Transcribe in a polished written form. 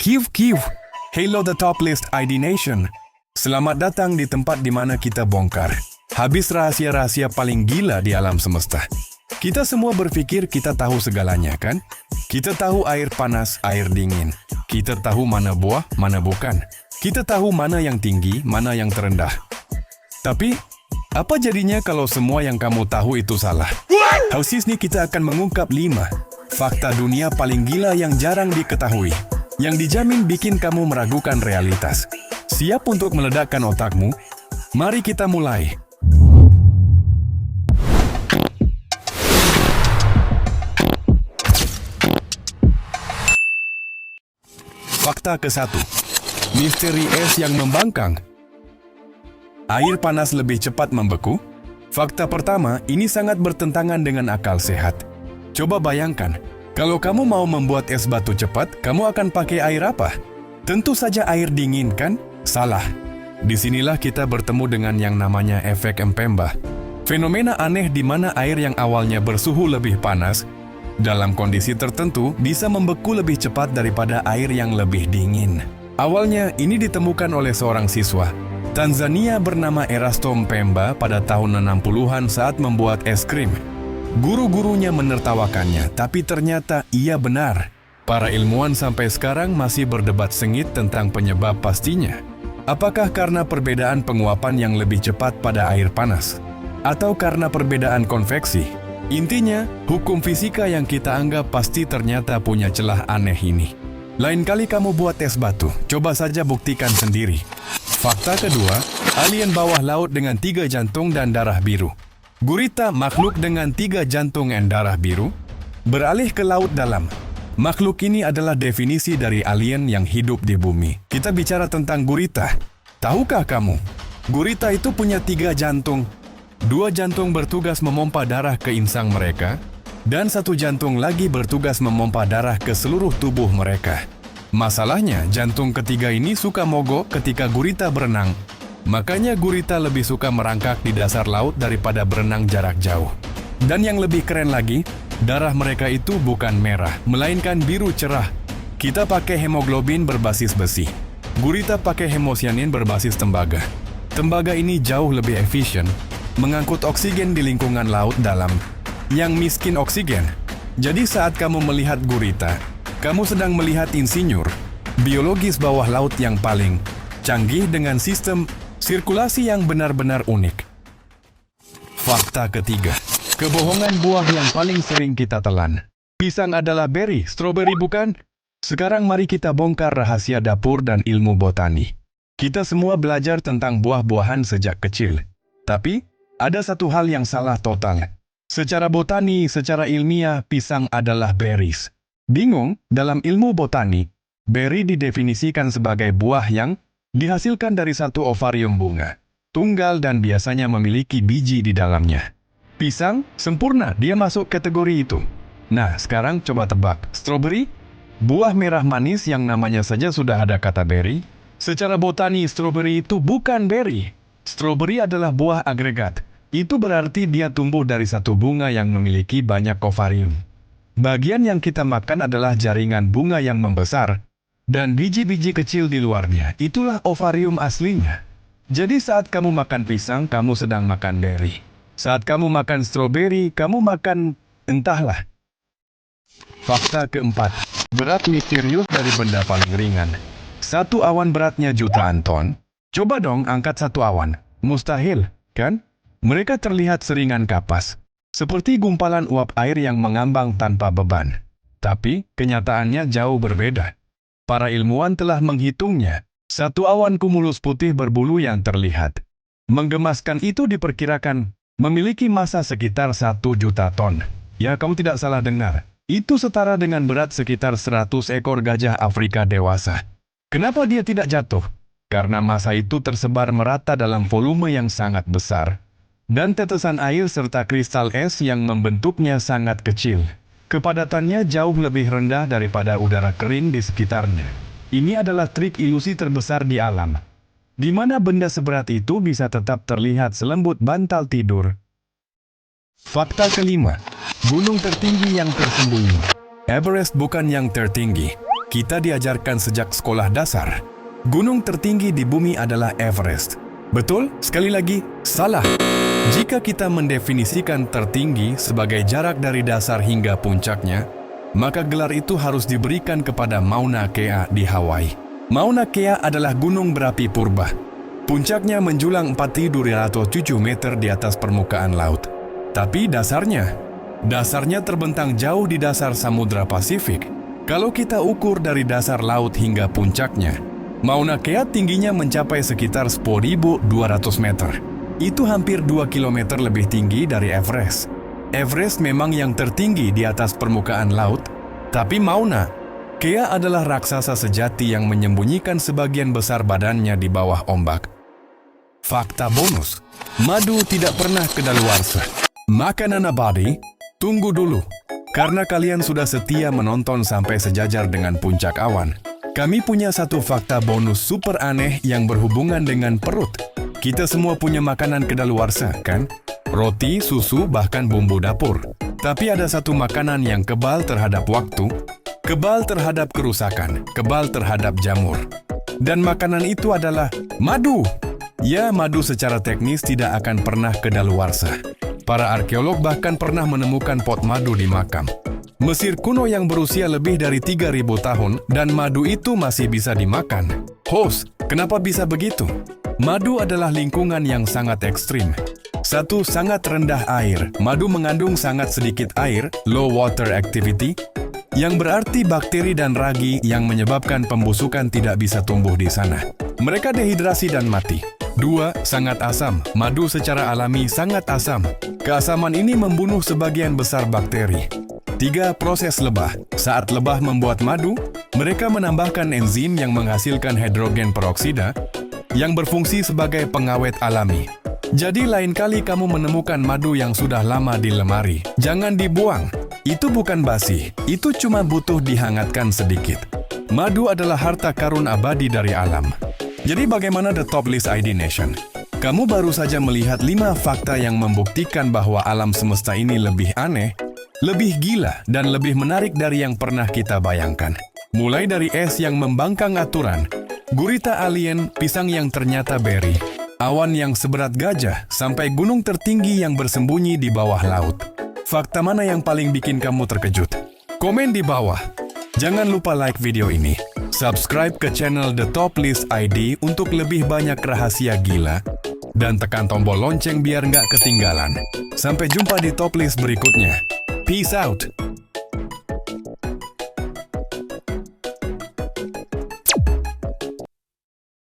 Kiv Kiv, hello the top list ID Nation. Selamat datang di tempat di mana kita bongkar habis rahasia-rahasia paling gila di alam semesta. Kita semua berpikir kita tahu segalanya, kan? Kita tahu air panas, air dingin. Kita tahu mana buah, mana bukan. Kita tahu mana yang tinggi, mana yang terendah. Tapi, apa jadinya kalau semua yang kamu tahu itu salah? Khusus ini kita akan mengungkap 5 fakta dunia paling gila yang jarang diketahui, yang dijamin bikin kamu meragukan realitas. Siap untuk meledakkan otakmu? Mari kita mulai. Fakta ke-1. Misteri es yang membangkang. Air panas lebih cepat membeku? Fakta pertama, ini sangat bertentangan dengan akal sehat. Coba bayangkan, kalau kamu mau membuat es batu cepat, kamu akan pakai air apa? Tentu saja air dingin, kan? Salah. Disinilah kita bertemu dengan yang namanya efek Mpemba. Fenomena aneh di mana air yang awalnya bersuhu lebih panas, dalam kondisi tertentu bisa membeku lebih cepat daripada air yang lebih dingin. Awalnya ini ditemukan oleh seorang siswa Tanzania bernama Erasto Mpemba pada tahun 60-an saat membuat es krim. Guru-gurunya menertawakannya, tapi ternyata ia benar. Para ilmuwan sampai sekarang masih berdebat sengit tentang penyebab pastinya. Apakah karena perbedaan penguapan yang lebih cepat pada air panas? Atau karena perbedaan konveksi? Intinya, hukum fisika yang kita anggap pasti ternyata punya celah aneh ini. Lain kali kamu buat es batu, coba saja buktikan sendiri. Fakta kedua, alien bawah laut dengan 3 jantung dan darah biru. Gurita, makhluk dengan 3 jantung dan darah biru, beralih ke laut dalam. Makhluk ini adalah definisi dari alien yang hidup di bumi. Kita bicara tentang gurita. Tahukah kamu? Gurita itu punya 3 jantung. 2 jantung bertugas memompa darah ke insang mereka, dan 1 jantung lagi bertugas memompa darah ke seluruh tubuh mereka. Masalahnya, jantung ketiga ini suka mogok ketika gurita berenang. Makanya gurita lebih suka merangkak di dasar laut daripada berenang jarak jauh. Dan yang lebih keren lagi, darah mereka itu bukan merah, melainkan biru cerah. Kita pakai hemoglobin berbasis besi. Gurita pakai hemosianin berbasis tembaga. Tembaga ini jauh lebih efisien, mengangkut oksigen di lingkungan laut dalam, yang miskin oksigen. Jadi saat kamu melihat gurita, kamu sedang melihat insinyur, biologis bawah laut yang paling canggih dengan sistem sirkulasi yang benar-benar unik. Fakta ketiga, kebohongan buah yang paling sering kita telan. Pisang adalah beri, stroberi bukan? Sekarang mari kita bongkar rahasia dapur dan ilmu botani. Kita semua belajar tentang buah-buahan sejak kecil. Tapi, ada satu hal yang salah total. Secara botani, secara ilmiah, pisang adalah berries. Bingung? Dalam ilmu botani, beri didefinisikan sebagai buah yang dihasilkan dari satu ovarium bunga, tunggal dan biasanya memiliki biji di dalamnya. Pisang, sempurna, dia masuk kategori itu. Nah, sekarang coba tebak, stroberi? Buah merah manis yang namanya saja sudah ada kata beri. Secara botani, stroberi itu bukan beri. Stroberi adalah buah agregat. Itu berarti dia tumbuh dari satu bunga yang memiliki banyak ovarium. Bagian yang kita makan adalah jaringan bunga yang membesar, dan biji-biji kecil di luarnya, itulah ovarium aslinya. Jadi saat kamu makan pisang, kamu sedang makan beri. Saat kamu makan stroberi, kamu makan entahlah. Fakta keempat, berat misterius dari benda paling ringan. Satu awan beratnya jutaan ton. Coba dong angkat satu awan. Mustahil, kan? Mereka terlihat seringan kapas, seperti gumpalan uap air yang mengambang tanpa beban. Tapi, kenyataannya jauh berbeda. Para ilmuwan telah menghitungnya. Satu awan kumulus putih berbulu yang terlihat menggemaskan itu diperkirakan memiliki massa sekitar 1 juta ton. Ya, kamu tidak salah dengar. Itu setara dengan berat sekitar 100 ekor gajah Afrika dewasa. Kenapa dia tidak jatuh? Karena massa itu tersebar merata dalam volume yang sangat besar. Dan tetesan air serta kristal es yang membentuknya sangat kecil. Kepadatannya jauh lebih rendah daripada udara kering di sekitarnya. Ini adalah trik ilusi terbesar di alam, di mana benda seberat itu bisa tetap terlihat selembut bantal tidur. Fakta kelima, gunung tertinggi yang tersembunyi. Everest bukan yang tertinggi. kita diajarkan sejak sekolah dasar, gunung tertinggi di bumi adalah Everest. Betul? Sekali lagi, salah. Jika kita mendefinisikan tertinggi sebagai jarak dari dasar hingga puncaknya, maka gelar itu harus diberikan kepada Mauna Kea di Hawaii. Mauna Kea adalah gunung berapi purba. Puncaknya menjulang 4.207 meter di atas permukaan laut. Tapi dasarnya terbentang jauh di dasar Samudra Pasifik. Kalau kita ukur dari dasar laut hingga puncaknya, Mauna Kea tingginya mencapai sekitar 10.200 meter. Itu hampir 2 km lebih tinggi dari Everest. Everest memang yang tertinggi di atas permukaan laut, tapi Mauna Kea adalah raksasa sejati yang menyembunyikan sebagian besar badannya di bawah ombak. Fakta bonus, madu tidak pernah kedaluarsa. Makanan abadi, tunggu dulu. Karena kalian sudah setia menonton sampai sejajar dengan puncak awan, kami punya satu fakta bonus super aneh yang berhubungan dengan perut. Kita semua punya makanan kedaluarsa, kan? Roti, susu, bahkan bumbu dapur. Tapi ada satu makanan yang kebal terhadap waktu, kebal terhadap kerusakan, kebal terhadap jamur. Dan makanan itu adalah madu. Ya, madu secara teknis tidak akan pernah kedaluarsa. Para arkeolog bahkan pernah menemukan pot madu di makam Mesir kuno yang berusia lebih dari 3.000 tahun dan madu itu masih bisa dimakan. Host, kenapa bisa begitu? Madu adalah lingkungan yang sangat ekstrim. Satu, sangat rendah air. Madu mengandung sangat sedikit air, low water activity, yang berarti bakteri dan ragi yang menyebabkan pembusukan tidak bisa tumbuh di sana. Mereka dehidrasi dan mati. 2. Sangat asam. Madu secara alami sangat asam. Keasaman ini membunuh sebagian besar bakteri. 3. Proses lebah. Saat lebah membuat madu, mereka menambahkan enzim yang menghasilkan hidrogen peroksida yang berfungsi sebagai pengawet alami. Jadi lain kali kamu menemukan madu yang sudah lama di lemari, jangan dibuang. Itu bukan basi, itu cuma butuh dihangatkan sedikit. Madu adalah harta karun abadi dari alam. Jadi bagaimana The Top List ID Nation? Kamu baru saja melihat 5 fakta yang membuktikan bahwa alam semesta ini lebih aneh, lebih gila, dan lebih menarik dari yang pernah kita bayangkan. Mulai dari es yang membangkang aturan, gurita alien, pisang yang ternyata beri, awan yang seberat gajah, sampai gunung tertinggi yang bersembunyi di bawah laut. Fakta mana yang paling bikin kamu terkejut? Komen di bawah. Jangan lupa like video ini. Subscribe ke channel The Top List ID untuk lebih banyak rahasia gila. Dan tekan tombol lonceng biar nggak ketinggalan. Sampai jumpa di Top List berikutnya. Peace out!